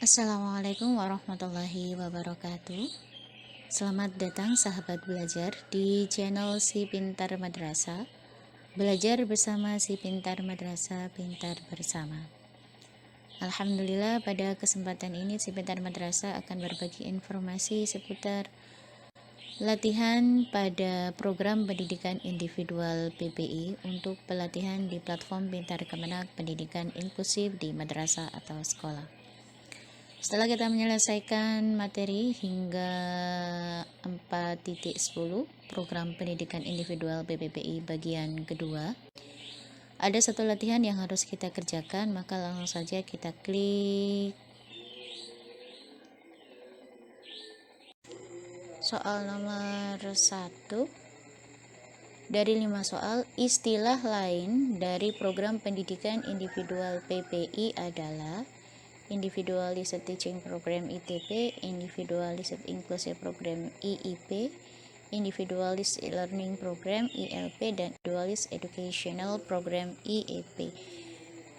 Assalamualaikum warahmatullahi wabarakatuh. Selamat datang sahabat belajar di channel Si Pintar Madrasah. Belajar bersama Si Pintar Madrasah, pintar bersama. Alhamdulillah, pada kesempatan ini Si Pintar Madrasah akan berbagi informasi seputar latihan pada program pendidikan individual PPI untuk pelatihan di platform Pintar Kemenak Pendidikan Inklusif di madrasah atau sekolah. Setelah kita menyelesaikan materi hingga 4.10 program pendidikan individual PPPI bagian kedua, ada satu latihan yang harus kita kerjakan, maka langsung saja kita klik soal nomor 1. Dari 5 soal, istilah lain dari program pendidikan individual PPI adalah Individualized Teaching Program ITP, Individualized Inclusive Program IIP, Individualized Learning Program ILP, dan Individualized Educational Program IEP.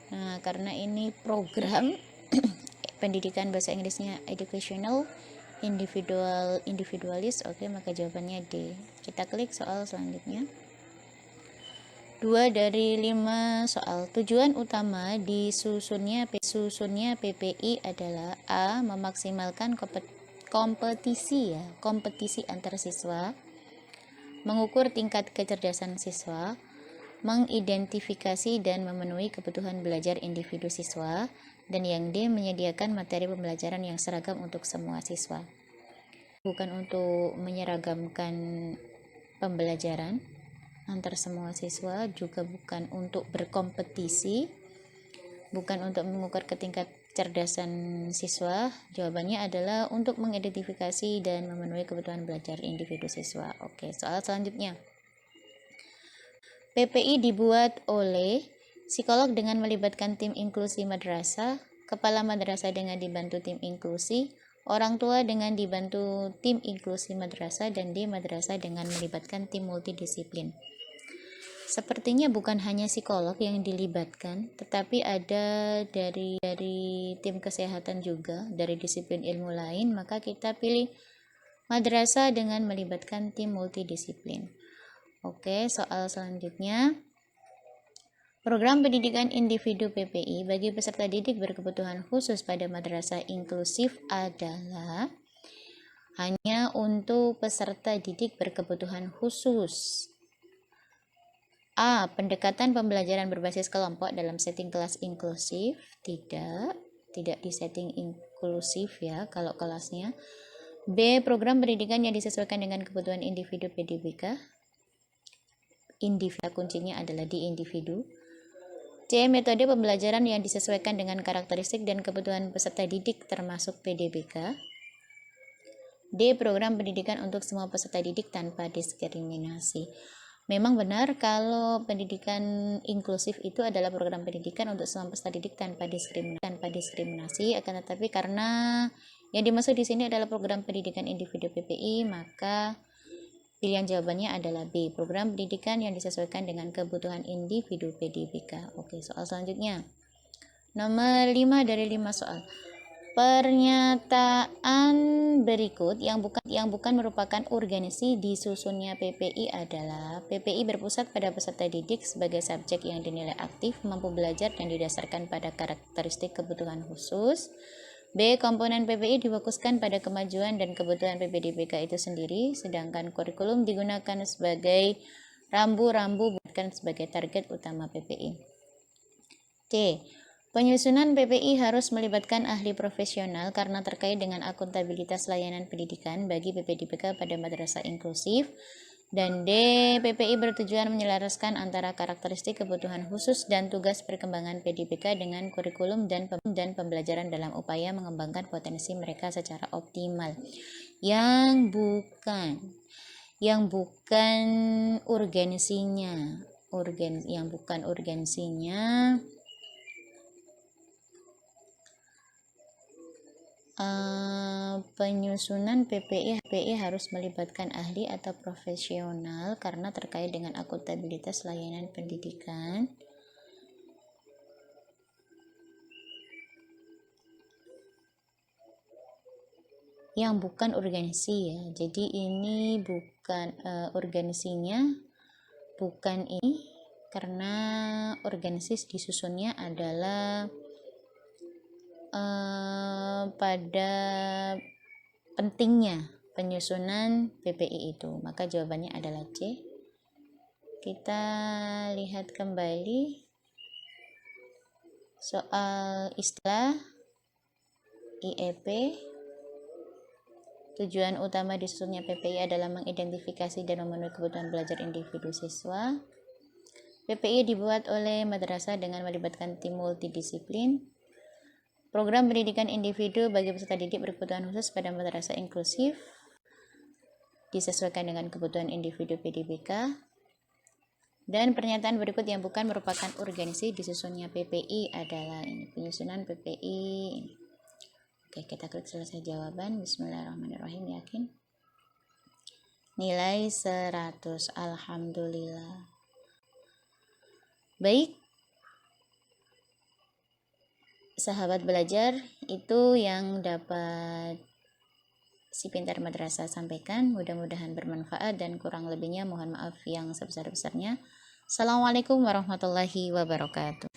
Nah, karena ini program pendidikan bahasa Inggrisnya educational, individualis, oke, maka jawabannya D. Kita klik soal selanjutnya. 2 dari 5 soal. Tujuan utama disusunnya PPI adalah A. Memaksimalkan kompetisi antar siswa, mengukur tingkat kecerdasan siswa, mengidentifikasi dan memenuhi kebutuhan belajar individu siswa, dan yang D. Menyediakan materi pembelajaran yang seragam untuk semua siswa. Bukan untuk menyeragamkan pembelajaran antar semua siswa, juga bukan untuk berkompetisi, bukan untuk mengukur tingkat kecerdasan siswa. Jawabannya adalah untuk mengidentifikasi dan memenuhi kebutuhan belajar individu siswa. Oke, soal selanjutnya. PPI dibuat oleh psikolog dengan melibatkan tim inklusi madrasah, kepala madrasah dengan dibantu tim inklusi, orang tua dengan dibantu tim inklusi madrasah, dan di madrasah dengan melibatkan tim multidisiplin. Sepertinya bukan hanya psikolog yang dilibatkan, tetapi ada dari tim kesehatan juga, dari disiplin ilmu lain, maka kita pilih madrasah dengan melibatkan tim multidisiplin. Oke, soal selanjutnya. Program pendidikan individu PPI bagi peserta didik berkebutuhan khusus pada madrasah inklusif adalah hanya untuk peserta didik berkebutuhan khusus. A. Pendekatan pembelajaran berbasis kelompok dalam setting kelas inklusif. Tidak di setting inklusif ya kalau kelasnya. B. Program pendidikan yang disesuaikan dengan kebutuhan individu PDBK. Kuncinya adalah di individu. C. Metode pembelajaran yang disesuaikan dengan karakteristik dan kebutuhan peserta didik termasuk PDBK. D. Program pendidikan untuk semua peserta didik tanpa diskriminasi. Memang benar kalau pendidikan inklusif itu adalah program pendidikan untuk semua peserta didik tanpa diskriminasi, akan tetapi karena yang dimaksud di sini adalah program pendidikan individu PPI, maka pilihan jawabannya adalah B, program pendidikan yang disesuaikan dengan kebutuhan individu PDBK. Oke, soal selanjutnya. Nomor 5 dari 5 soal. Pernyataan berikut yang bukan merupakan urgensi disusunnya PPI adalah PPI berpusat pada peserta didik sebagai subjek yang dinilai aktif, mampu belajar, dan didasarkan pada karakteristik kebutuhan khusus. B. Komponen PPI difokuskan pada kemajuan dan kebutuhan PPDBK itu sendiri, sedangkan kurikulum digunakan sebagai rambu-rambu bukan sebagai target utama PPI. C. Penyusunan PPI harus melibatkan ahli profesional karena terkait dengan akuntabilitas layanan pendidikan bagi PPDBK pada madrasah inklusif. Dan D. PPI bertujuan menyelaraskan antara karakteristik kebutuhan khusus dan tugas perkembangan PDBK dengan kurikulum dan pembelajaran dalam upaya mengembangkan potensi mereka secara optimal. Yang bukan urgensinya. Penyusunan PPI harus melibatkan ahli atau profesional karena terkait dengan akuntabilitas layanan pendidikan. yang bukan urgensi ya. Jadi ini bukan urgensinya bukan ini, karena urgensi disusunnya adalah pada pentingnya penyusunan PPI itu. Maka jawabannya adalah C. Kita lihat kembali soal istilah IEP. Tujuan utama disusunnya PPI adalah mengidentifikasi dan memenuhi kebutuhan belajar individu siswa. PPI dibuat oleh madrasah dengan melibatkan tim multidisiplin. Program pendidikan individu bagi peserta didik berkebutuhan khusus pada madrasah inklusif disesuaikan dengan kebutuhan individu PDBK. Dan pernyataan berikut yang bukan merupakan urgensi disusunnya PPI adalah ini, penyusunan PPI ini. Oke, kita klik selesai jawaban. Bismillahirrahmanirrahim. Yakin? Nilai 100. Alhamdulillah. Baik, sahabat belajar, itu yang dapat si Pintar Madrasah sampaikan. Mudah-mudahan bermanfaat dan kurang lebihnya mohon maaf yang sebesar-besarnya. Assalamualaikum warahmatullahi wabarakatuh.